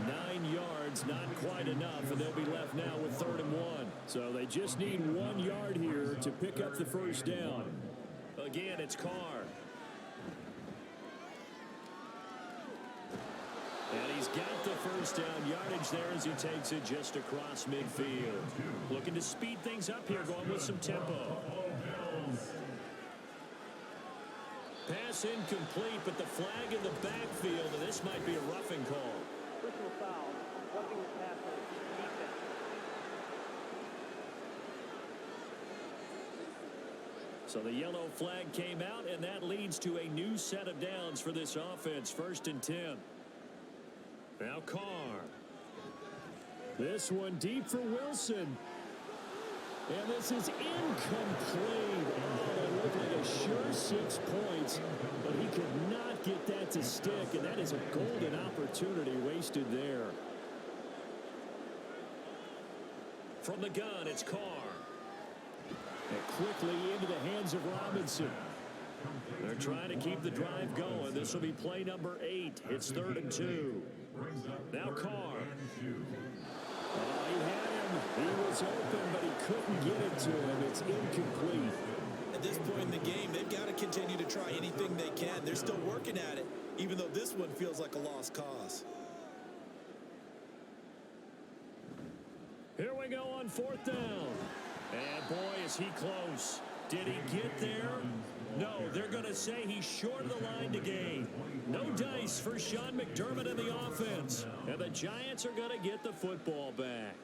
9 yards, not quite enough, and they'll be left now with 3rd and 1. So they just need 1 yard here to pick up the first down. Again, it's Carr. And he's got the first down yardage there as he takes it just across midfield. Looking to speed things up here, going with some tempo. Pass incomplete, but the flag in the backfield, and this might be a roughing call. Personal foul, roughing the passer, defense. So the yellow flag came out, and that leads to a new set of downs for this offense. 1st and 10. Now Carr. This one deep for Wilson. And this is incomplete. Oh, it looked like a sure 6 points, but he could not get that to stick, and that is a golden opportunity wasted there. From the gun, it's Carr. And quickly into the hands of Robinson. They're trying to keep the drive going. This will be play number 8. It's 3rd and 2. Now Carr. Oh, he had him. He was open, but he couldn't get it to him. It's incomplete. At this point in the game, they've got to continue to try anything they can. They're still working at it, even though this one feels like a lost cause. Here we go on 4th down. And boy, is he close. Did he get there? No, they're going to say he's short of the line to gain. No dice for Sean McDermott in the offense. And the Giants are going to get the football back.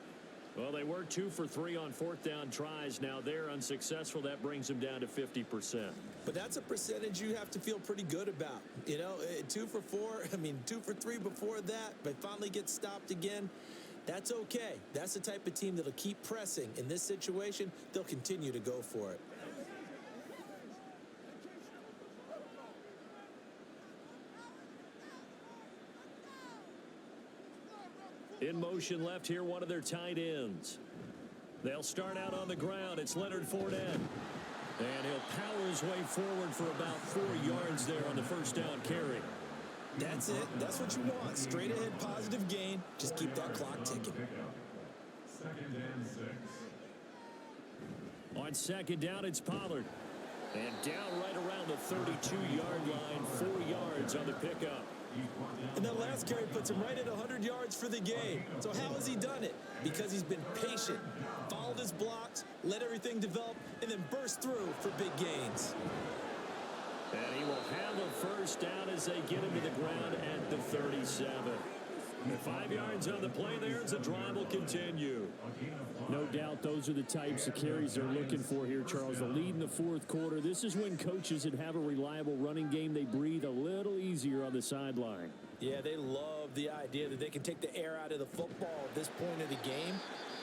Well, they were 2 for 3 on 4th down tries. Now they're unsuccessful. That brings them down to 50%. But that's a percentage you have to feel pretty good about. You know, 2 for 4, 2 for 3 before that, but finally get stopped again. That's okay. That's the type of team that'll keep pressing. In this situation, they'll continue to go for it. In motion left here, one of their tight ends. They'll start out on the ground. It's Leonard Fournette. And he'll power his way forward for about 4 yards there on the first down carry. That's it. That's what you want. Straight ahead, positive gain. Just keep that clock ticking. 2nd and 6. On second down, it's Pollard. And down right around the 32-yard line, 4 yards on the pickup. And that last carry puts him right at 100 yards for the game. So how has he done it? Because he's been patient, followed his blocks, let everything develop, and then burst through for big gains. And he will have a first down as they get him to the ground at the 37. And 5 yards on the play there as the drive will continue. No doubt those are the types of carries they're looking for here, Charles. The lead in the 4th quarter. This is when coaches that have a reliable running game, they breathe a little easier on the sideline. Yeah, they love the idea that they can take the air out of the football at this point of the game.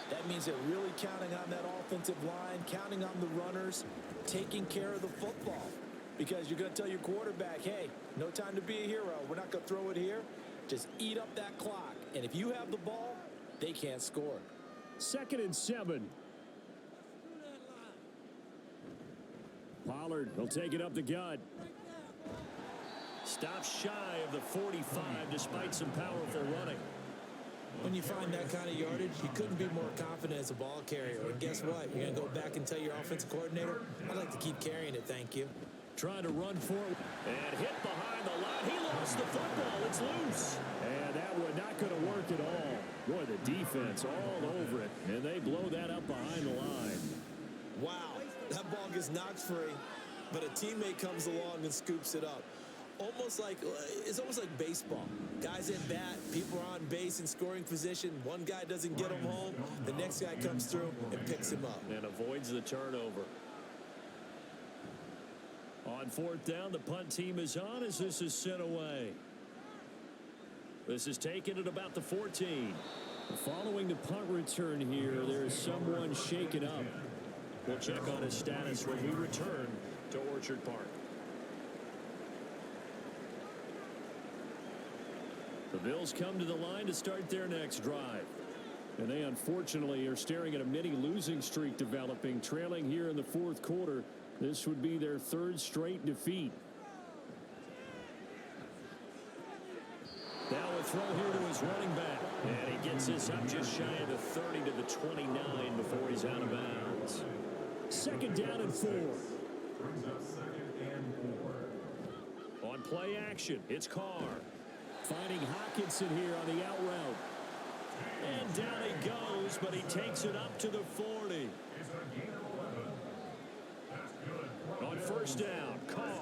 That means they're really counting on that offensive line, counting on the runners, taking care of the football. Because you're going to tell your quarterback, hey, no time to be a hero. We're not going to throw it here. Just eat up that clock. And if you have the ball, they can't score. 2nd and 7. Pollard will take it up the gut. Stops shy of the 45 despite some powerful running. When you find that kind of yardage, you couldn't be more confident as a ball carrier. And guess what? You're going to go back and tell your offensive coordinator, I'd like to keep carrying it, thank you. Trying to run forward and hit behind the line. He lost the football. It's loose. And that was not going to work at all. Boy, the defense all over it. And they blow that up behind the line. Wow, that ball gets knocked free, but a teammate comes along and scoops it up. almost like baseball. Guys at bat, people are on base in scoring position. One guy doesn't get him home. The next guy comes through and picks him up. And avoids the turnover. On fourth down, the punt team is on as this is sent away. This is taken at about the 14. Following the punt return here, there is someone shaken up. We'll check on his status when we return to Orchard Park. The Bills come to the line to start their next drive. And they unfortunately are staring at a mini losing streak developing, trailing here in the fourth quarter. This would be their third straight defeat. Now a throw here to his running back. And he gets this up just shy of the 30 to the 29 before he's out of bounds. Second down and 4. Brings up second and 4. On play action, it's Carr. Finding Hockenson here on the out route. And down he goes, but he takes it up to the 40. It's a gain of 11. That's good. On first down, Carr.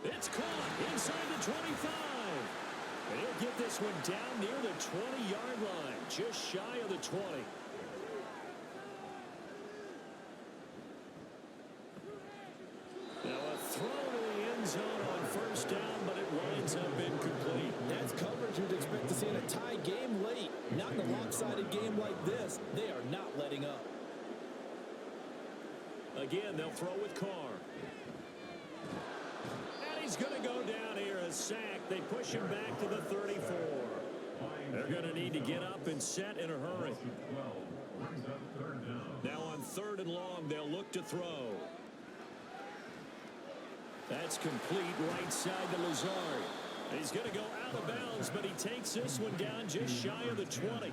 It's caught inside the 25. And he'll get this one down near the 20-yard line, just shy of the 20. Now a throw to the end zone on first down, but it winds up incomplete. That's coverage you'd expect to see in a tie game late. Not in a lopsided game like this. They are not letting up. Again, they'll throw with Carr. And he's going to go down here, a sack. They push him back to the 34. They're going to need to get up and set in a hurry. Now on third and long, they'll look to throw. That's complete right side to Lazard. He's going to go out of bounds, but he takes this one down just shy of the 20.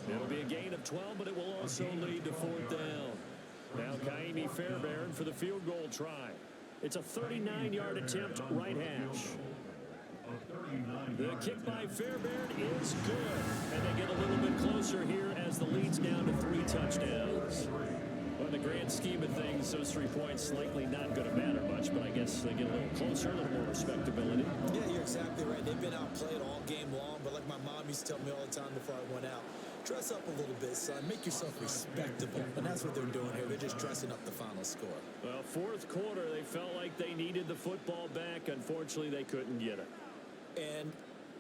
It'll be a gain of 12, but it will also lead to fourth down. Now Kaimi Fairbairn for the field goal try. It's a 39-yard attempt right hash. The kick by Fairbairn is good. And they get a little bit closer here as the lead's down to 3 touchdowns. Well, in the grand scheme of things, those 3 points likely not going to matter much, but I guess they get a little closer, a little more respectability. Yeah, you're exactly right. They've been outplayed all game long, but like my mom used to tell me all the time before I went out, dress up a little bit, son. Make yourself respectable. And that's what they're doing here. They're just dressing up the final score. Well, fourth quarter, they felt like they needed the football back. Unfortunately, they couldn't get it. And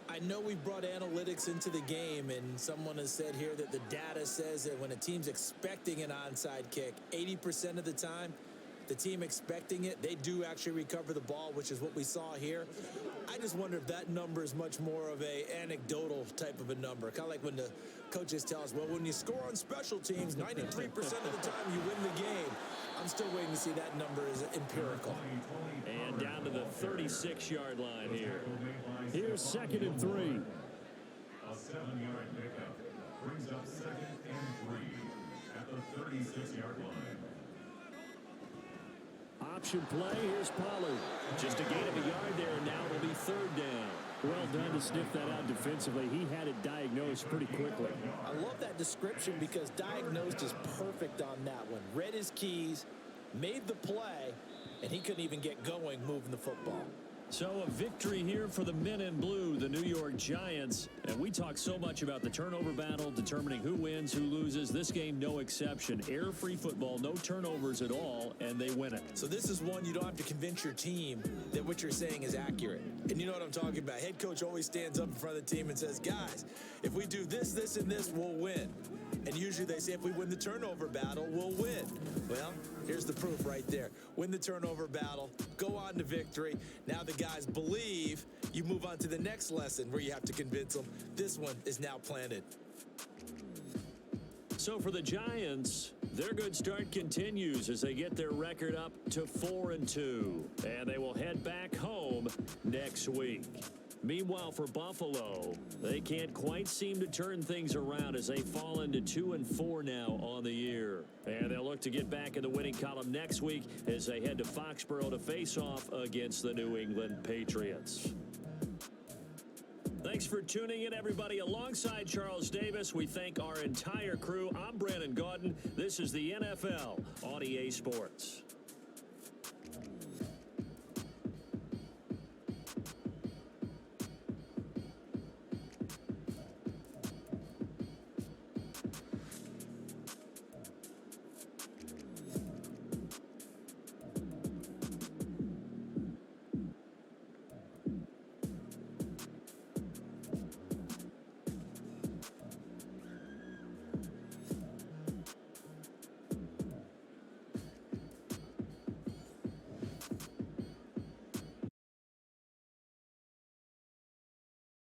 I know we brought analytics into the game, and someone has said here that the data says that when a team's expecting an onside kick, 80% of the time, the team expecting it, they do actually recover the ball, which is what we saw here. I just wonder if that number is much more of a anecdotal type of a number. Kind of like when the coaches tell us, well, when you score on special teams, 93% of the time you win the game. I'm still waiting to see that number is empirical. And down to the 36-yard line here. Here's second and 3. A 7-yard pickup brings up second and 3 at the 36-yard line. Option play, here's Pollard. Just a gain of a yard there, and now it'll be third down. Well done to sniff that out defensively. He had it diagnosed pretty quickly. I love that description because diagnosed is perfect on that one. Read his keys, made the play, and he couldn't even get going moving the football. So a victory here for the men in blue, the New York Giants. And we talk so much about the turnover battle, determining who wins, who loses. This game, no exception. Air-free football, no turnovers at all, and they win it. So this is one you don't have to convince your team that what you're saying is accurate. And you know what I'm talking about. Head coach always stands up in front of the team and says, guys, if we do this, this, and this, we'll win. And usually they say if we win the turnover battle, we'll win. Well, here's the proof right there. Win the turnover battle, go on to victory. Now the guys believe. You move on to the next lesson where you have to convince them. This one is now planted. So for the Giants, their good start continues as they get their record up to 4-2. And they will head back home next week. Meanwhile, for Buffalo, they can't quite seem to turn things around as they fall into 2-4 now on the year. And they'll look to get back in the winning column next week as they head to Foxborough to face off against the New England Patriots. Thanks for tuning in, everybody. Alongside Charles Davis, we thank our entire crew. I'm Brandon Gaudin. This is the NFL on EA Sports.